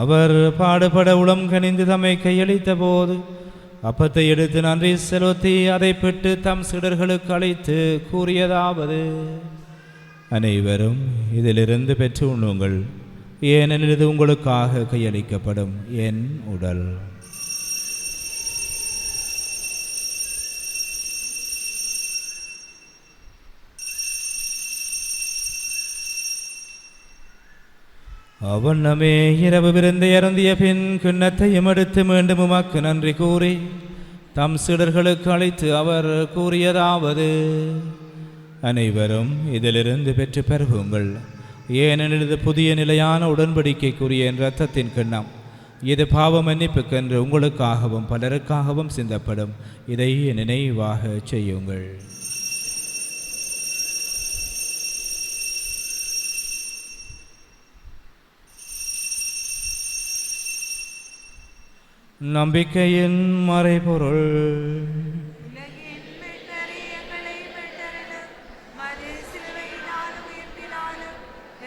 அவர் பாடுபட உளம் கனிந்து தம்மை கையளித்த போது அப்பத்தை எடுத்து நன்றி செலுத்தி அதை பெற்று தம் சீடர்களுக்கு அளித்து கூறியதாவது: அனைவரும் இதிலிருந்து பெற்று உண்ணுங்கள், ஏனெனில் இது உங்களுக்காக கையளிக்கப்படும் என் உடல். அவண்ணமே இரவு விருந்தை அருந்திய பின் கிண்ணத்தையும் எடுத்து மீண்டும் உமக்கு நன்றி கூறி தம் சீடர்களுக்கு அளித்து அவர் கூறியதாவது: அனைவரும் இதிலிருந்து பெற்று பருகுங்கள், ஏனெனில் இது புதிய நிலையான உடன்படிக்கைக்குரிய என் இரத்தத்தின் கிண்ணம். இது பாவ மன்னிப்புக்கென்று உங்களுக்காகவும் பலருக்காகவும் சிந்தப்படும். இதை நினைவாக செய்யுங்கள். நம்பிக்கையின் மறைபொருள். உலகின் மீட்பரை எங்களை மீட்டருளும். மறு சிலுவையினாலும் உயிர்ப்பினாலும்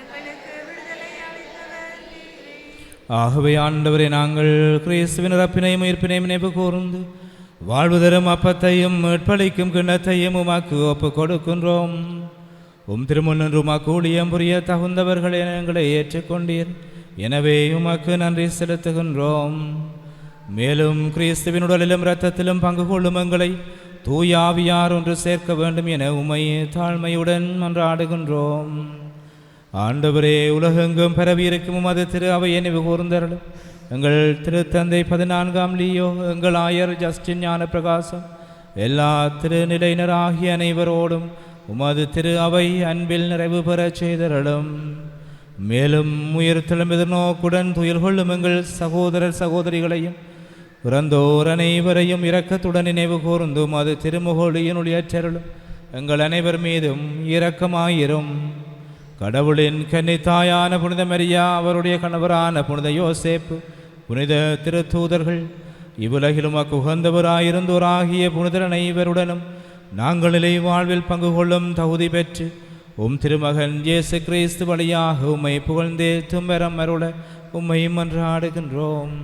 எங்களுக்கு விடுதலை அளித்தவர் நீரே. ஆகவே ஆண்டவரே, நாங்கள் கிறிஸ்துவின் இறப்பினையும் உயிர்ப்பினையும் நினைவு கூர்ந்து வாழ்வு தரும் அப்பத்தையும் மீட்பளிக்கும் கிண்ணத்தையும் உமக்கு ஒப்புக் கொடுக்கின்றோம். திருமுன்னின்று உமக்கு ஊழியம் புரிய தகுந்தவர்கள் எங்களை ஏற்றுக்கொண்டீர். எனவே உமக்கு நன்றி செலுத்துகின்றோம். மேலும் கிறிஸ்துவின் உடலிலும் இரத்தத்திலும் பங்கு கொள்ளும் எங்களை தூய ஆவியார் ஒன்று சேர்க்க வேண்டும் என உம்மை தாழ்மையுடன் மன்றாடுகின்றோம். ஆண்டவரே, உலகெங்கும் பரவியிருக்கும் உமது திரு அவையை நினைவு கூர்ந்தருளும். எங்கள் திருத்தந்தை 14ஆம் லியோ, எங்கள் ஆயர் ஜஸ்டின் ஞான பிரகாசம், எல்லா திருநிலையினர் ஆகிய அனைவரோடும் உமது திரு அவை அன்பில் நிறைவு பெறச் செய்தருளும். மேலும் உயிர் தெழும் எதிர்நோக்குடன் துயில் கொள்ளும் எங்கள் சகோதரர் சகோதரிகளையும் பிறந்தோர் அனைவரையும் இரக்கத்துடன் நினைவு கூர்ந்தும் அது திருமுகொழியின் ஒளியற்றருளும். எங்கள் அனைவர் மீதும் இரக்கமாயிரும். கடவுளின் கன்னித்தாயான புனித மரியா, அவருடைய கணவரான புனித யோசேப்பு, புனித திருத்தூதர்கள், இவ்வுலகிலும் உகந்தவராயிருந்தோராகிய புனிதர் அனைவருடனும் நாங்கள் நிலை வாழ்வில் பங்கு கொள்ளும் தகுதி பெற்று திருமகன் இயேசு கிறிஸ்து வழியாக உம்மை புகழ்ந்தே தும்பரம் அருள உம்மை மன்றாடுகின்றோம்.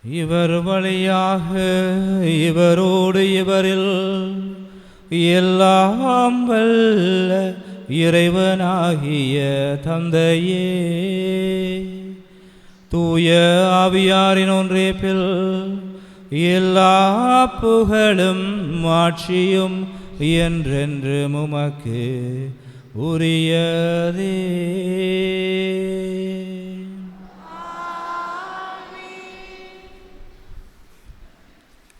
இவர் வழியாக இவரோடு இவரில் எல்லாம் வல்ல இறைவனாகிய தந்தையே, தூய ஆவியாரின் ஒன்றேப்பில் எல்லா புகழும் மாட்சியும் என்றென்று உமக்கு உரியதே.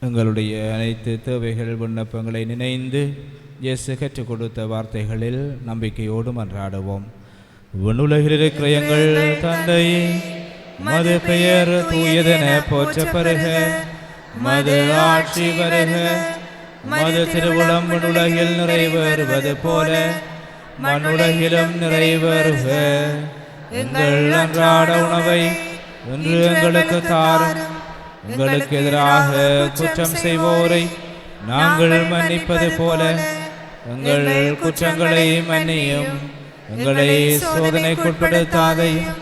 எங்களுடைய அனைத்து தேவைகள் விண்ணப்பங்களை நினைந்து இயேசு கற்றுக் கொடுத்த வார்த்தைகளில் நம்பிக்கையோடு மன்றாடுவோம். விண்ணுலகில் இருக்கிற எங்கள் தந்தையே, மது பெயர் தூயதென போற்ற பெறுக, மது ஆட்சி வருக, மது திருவுளம் விண்ணுலகில் நிறைவேறுவது போல மண்ணுலகிலும் நிறைவேறுக. எங்கள் அன்றாட உணவை இன்று எங்களுக்கு தாரும். எங்களுக்கு எதிராக குற்றம் செய்வோரை நாங்கள் மன்னிப்பது போல எங்கள் குற்றங்களை மன்னியும். எங்களை சோதனைக்குட்படுத்தாதையும்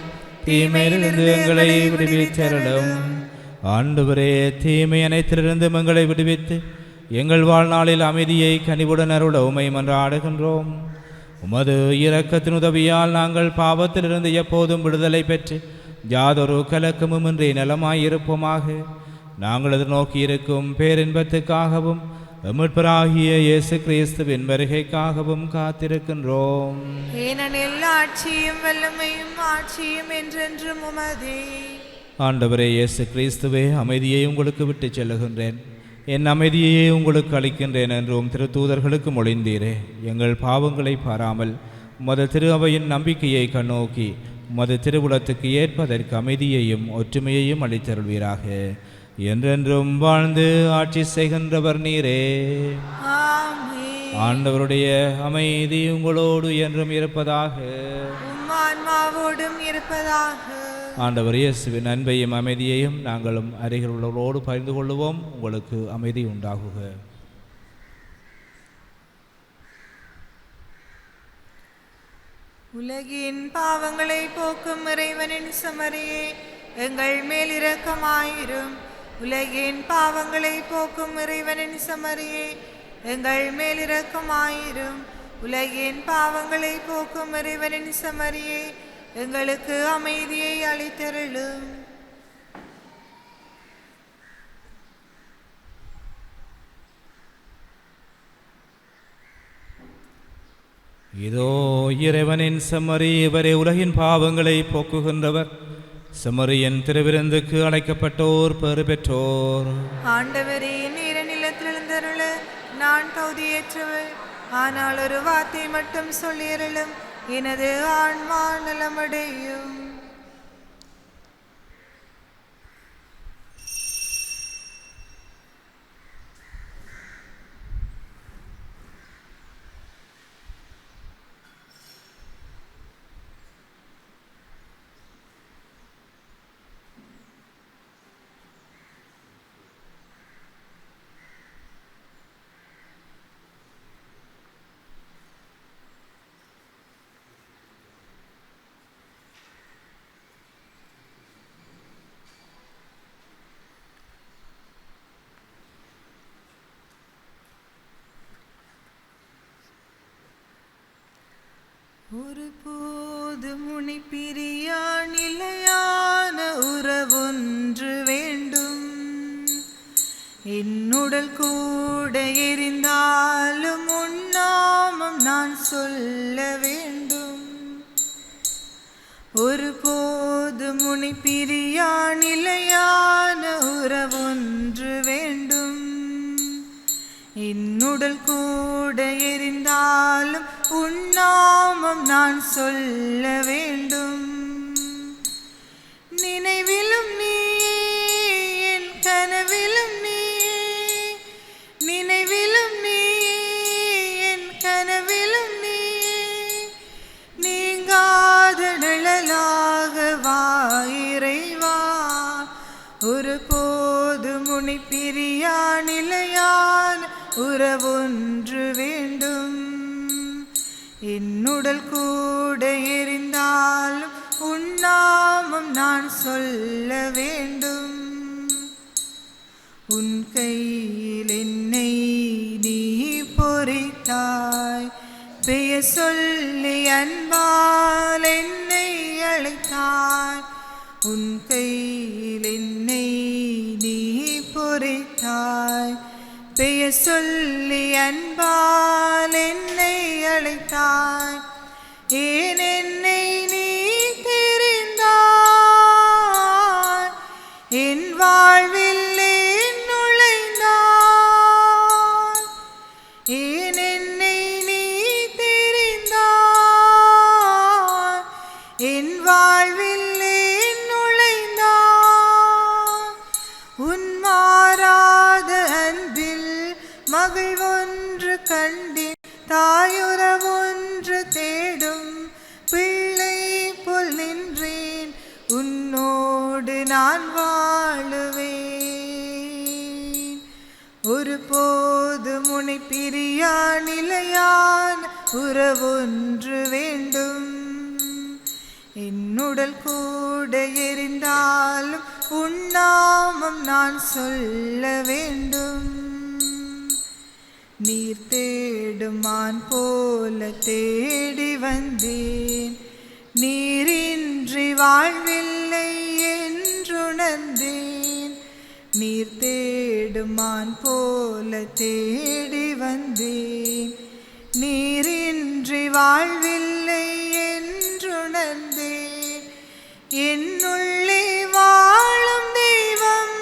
தீமையிலிருந்து எங்களை விடுவித்தருளும். ஆண்டவரே, தீமை அனைத்திலிருந்து எங்களை விடுவித்து எங்கள் வாழ்நாளில் அமைதியை கனிவுடன் அருள உம்மை மன்றாடுகின்றோம். உமது இரக்கத்தின் உதவியால் நாங்கள் பாவத்திலிருந்து எப்போதும் விடுதலை பெற்று யாதொரு கலக்கமுமின்றி நலமாயிருப்போமாக. நாங்கள் எதிர்நோக்கி இருக்கும் பேரின்பத்துக்காகவும் மீட்பராகிய இயேசு கிறிஸ்துவின் வருகைக்காகவும் காத்திருக்கின்றோம். ஏனெனில் ஆட்சியும் வல்லமையும் ஆட்சியும் என்றென்றும் உமதே. ஆண்டவரே இயேசு கிறிஸ்துவே, அமைதியை உங்களுக்கு விட்டு செல்லுகின்றேன், என் அமைதியையே உங்களுக்கு அளிக்கின்றேன் என்றும் திருத்தூதர்களுக்கு மொழிந்தீரே. எங்கள் பாவங்களை பாராமல் உமது திரு அவையின் நம்பிக்கையை கண்ணோக்கி உமது திருவுளத்துக்கு ஏற்பதற்கு அமைதியையும் ஒற்றுமையையும் அளித்தருள்வீராக. என்றென்றும் வாழ்ந்து ஆட்சி செய்கின்றவர் நீரே. ஆமென். ஆண்டவருடைய அமைதி உங்களோடு என்றும் இருப்பதாக. உம் ஆன்மாவோடும் இருப்பதாக. ஆண்டவர் இயேசுவின் அன்பையும் அமைதியையும் நாங்களும் அருகில் உள்ளவர்களோடு பகிர்ந்து கொள்ளுவோம். உங்களுக்கு அமைதி உண்டாகுக. உலகின் பாவங்களை போக்கும் இறைவனின் சமரியே, எங்கள் மேல் இரக்கமாயிரும். உலகின் பாவங்களை போக்கும் இறைவனின் சமரியே, எங்கள் மேல் இரக்கமாயிரும். உலகின் பாவங்களை போக்கும் இறைவனின் சமரியே, எங்களுக்கு அமைதியை அளித்தருளும். இதோ இறைவனின் செம்மறி, இவரே உலகின் பாவங்களை போக்குகின்றவர். செம்மறியின் திருவிருந்துக்கு அழைக்கப்பட்டோர் பெறு பெற்றோர். ஆண்டவரே, நீர நிலத்தில் எழுந்தருள நான் தகுதியேற்றவர். ஆனால் ஒரு வார்த்தை மட்டும் சொல்லியருளும், எனது ஆன்மா நலமடையும். ஒரு போது முனி பிரியா நிலையான உறவொன்று வேண்டும். என்னுடல் கூட எரிந்தாலும் உன்னாமம் நான் சொல்ல வேண்டும். ஒரு போது முனி பிரியா நிலையான உறவொன்று வேண்டும். என்னுடல் கூட எரிந்தாலும் உன்னாமம் நான் சொல்ல வேண்டும். நினைவிலும் நீயே, என் கனவிலும் நீயே. நினைவிலும் நீயே, என் கனவிலும் நீயே. நீங்காத நிழலாக வா இறைவா. ஒரு போது முனி பிரியா நிலையான உறவொன்று வேண்டும். என்னுடல் கூட எரிந்தாலும் உன்னாமம் நான் சொல்ல வேண்டும். உன் கையில் என்னை நீ பொறித்தாய். பெயர் சொல்லி அன்பால் என்னை அழைத்தாய். உன் கையில் என்னை நீ பொறித்தாய். பெயர் சொல்லி அன்பால் என்னை அழைத்தாய். ஏன் என்னை நீ தெரிந்தாய். என் வாழ்வில் ஏன் நுழைந்தாய். ஏன் என்னை நீ தெரிந்தாய். என் வாழ்வில் ஏன் நுழைந்தாய். உன் மாறாத அன்பில் மகிழ்வொன்று கண்டேன். தாயுறவொன்று தேடும் பிள்ளை போல் நின்றேன். உன்னோடு நான் வாழுவேன். ஒரு போது முனை பிரியா நிலையான உறவொன்று வேண்டும். என்னுடல் கூட எரிந்தாலும் உன்னாமம் நான் சொல்ல வேண்டும். நீர் தேடும் மான் போல தேடி வந்தேன். நீரின்றி வாழ்வில்லை என்றுணர்ந்தேன். நீர் தேடும் மான் போல தேடி வந்தேன். நீரின்றி வாழ்வில்லை என்றுணர்ந்தேன். என்னுள்ளே வாழும் தெய்வம்,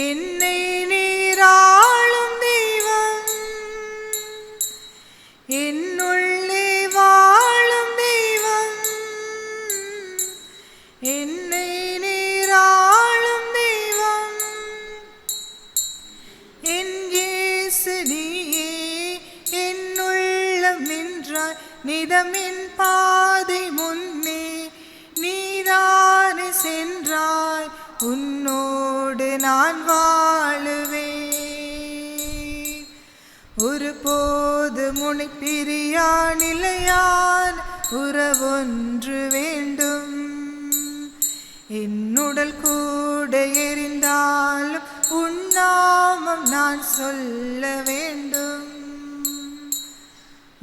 என்னை நீராளும் தெய்வம். என்னுள்ளே வாழும் தெய்வம், சென்றாய் நிதமின் பாதை முன்னே நீதானே சென்றாய் உன்னோடு நான் வாழுவேன் ஒருபோது முனை பிரியா நிலையான் உறவொன்று வேண்டும் என்னுடல் கூட எரிந்தாலும் உன்னாமம் நான் சொல்ல வேண்டும்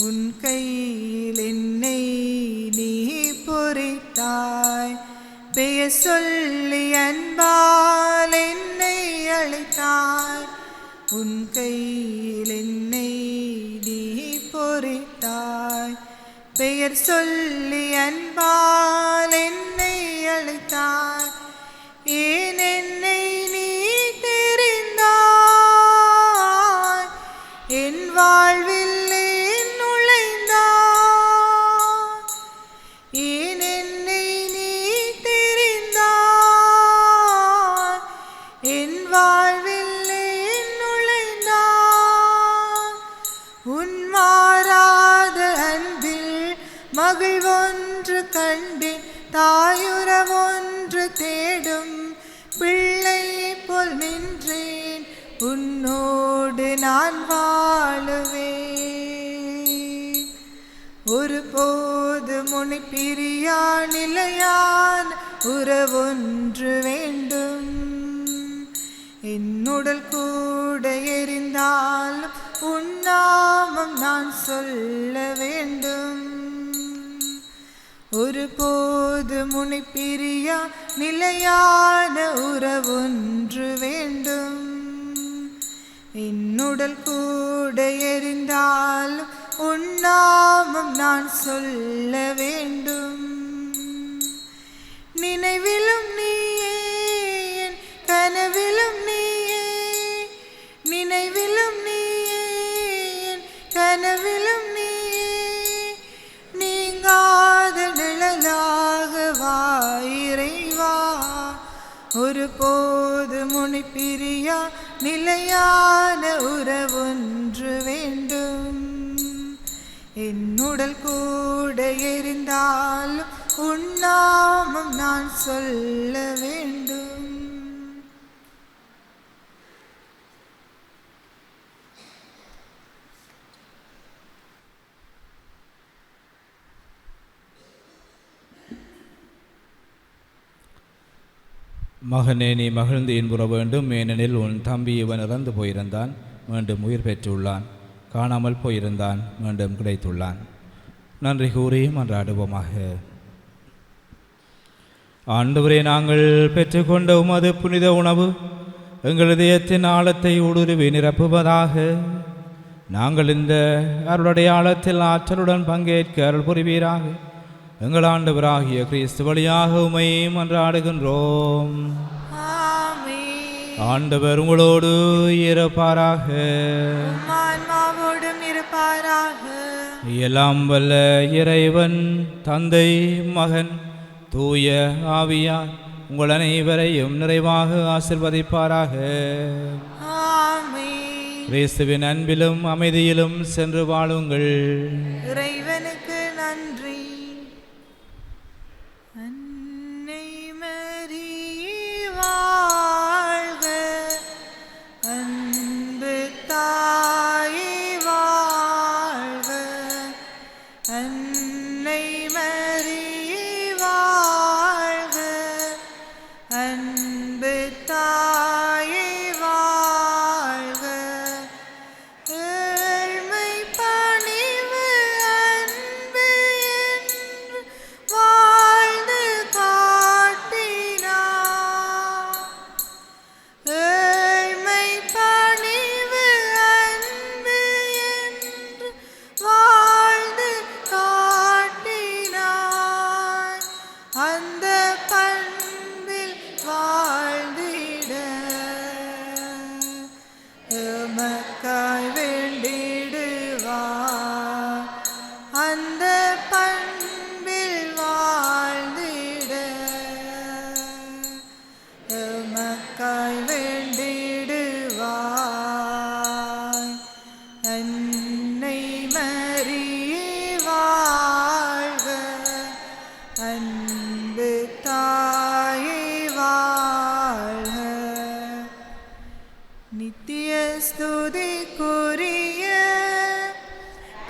உன் கையில் என்னை நீ பொறித்தாய் பெயர் சொல்லி அன்பால் என்னை அழைத்தாய் உன் கையில் என்னை நீ பொறித்தாய் பெயர் சொல்லி அன்பால் என்னை அழைத்தாய் ஏன் என்னை நீ தெரிந்தாய் என் வாழ்வில் ஏன் நுழைந்தாய் ஏன் என்னை நீ தெரிந்தாய் என் வாழ்வில் ஏன் நுழைந்தாய் உன் மாறாத அன்பில் மகிழ்வொன்று கண்டேன் தாயுறவொன்று தேடும் பிள்ளை போல் நின்றேன் உன்னோடு நான் வாழுவேன் ஒருபோது முனை பிரியா நிலையான உறவொன்று வேண்டும் என்னுடல் கூட எரிந்தாலும் உன்னாமம் நான் சொல்ல வேண்டும் ஒருபோது முனை பிரியா நிலையான உறவொன்று வேண்டும் என்னுடல் கூட எரிந்தாலும் உன்னாமம் நான் சொல்ல வேண்டும் நினைவிலும் நீயே என் கனவிலும் நீயே நினைவிலும் நீயே என் கனவிலும் நீயே நீங்காத நிழலாக வா இறைவா ஒருபோது முனை பிரியா நிலையான உறவொன்று வேண்டும் என்னுடல் கூட எரிந்தாலும் உன்னாமம் நான் சொல்ல வேண்டும் மகனே நீ மகிழ்ந்து இன்புற வேண்டும் ஏனெனில் உன் தம்பி இவன் இறந்து போயிருந்தான் மீண்டும் உயிர் பெற்றுள்ளான் காணாமல் போயிருந்தான் மீண்டும் கிடைத்துள்ளான் நன்றி கூறி மன்றாடுவோமாக ஆண்டவரே நாங்கள் பெற்றுக்கொண்ட உமது புனித உணவு எங்கள் இதயத்தின் ஆழத்தை ஊடுருவி நிரப்புவதாக நாங்கள் இந்த அருளுடைய ஆழத்தில் ஆற்றலுடன் பங்கேற்க அருள் புரிவீராக எங்கள் ஆண்டவராகிய கிறிஸ்து வழியாக உம்மை மன்றாடுகின்றோம் ஆண்டவர் உங்களோடு இருப்பாராக ஆன்மாவோடும் இருப்பாராக எல்லாம் வல்ல இறைவன் தந்தை மகன் தூய ஆவியார் உங்கள் அனைவரையும் நிறைவாக ஆசிர்வதிப்பாராக கிறிஸ்துவின் அன்பிலும் அமைதியிலும் சென்று வாழுங்கள் இறைவனுக்கு நன்றி அன்னை மரியே வாழ்க அன்பு தாயே வாழ்க அன்னை மரியே வாழ்க அன்பு தாயே வாழ்க ஏழ்மை பணிவு அன்பு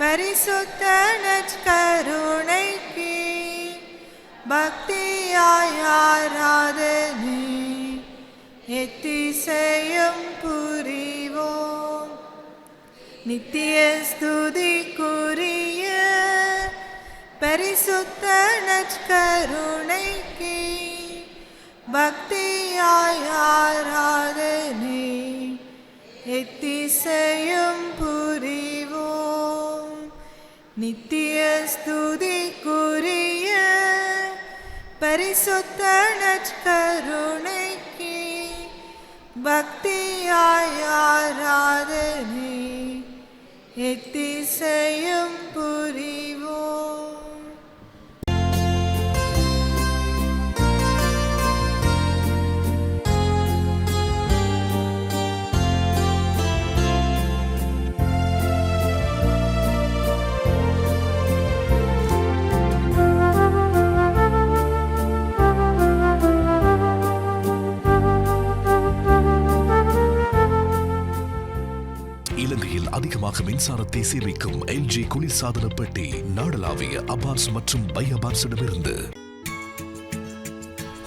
பரிசுத்த நற்கருணைக்கு பக்தியாய் ஆராதனை எத்திசையும் புரிவோம். நித்திய ஸ்துதிக்குரிய பரிசுத்த நற்கருணைக்கு பக்தியாய் ஆராதனை எத்திசையும் புரிவோம். நித்திய ஸ்துதிக்குரிய பரிசுத்த நற்கருணைக்கு பக்தியாய் ஆராதனை எத்திசையும் புரிவோம். இலங்கையில் அதிகமாக மின்சாரத்தை சேமிக்கும் LG குளிர்சாதன பெட்டி நாடளாவிய அபார்ஸ் மற்றும் பை அபார்ஸிடமிருந்து.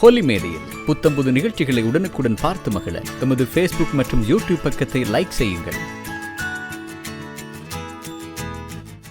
ஹோலி மேடையில் புத்தம்புது நிகழ்ச்சிகளை உடனுக்குடன் பார்த்து மகிழ எமது ஃபேஸ்புக் மற்றும் யூடியூப் பக்கத்தை லைக் செய்யுங்கள்.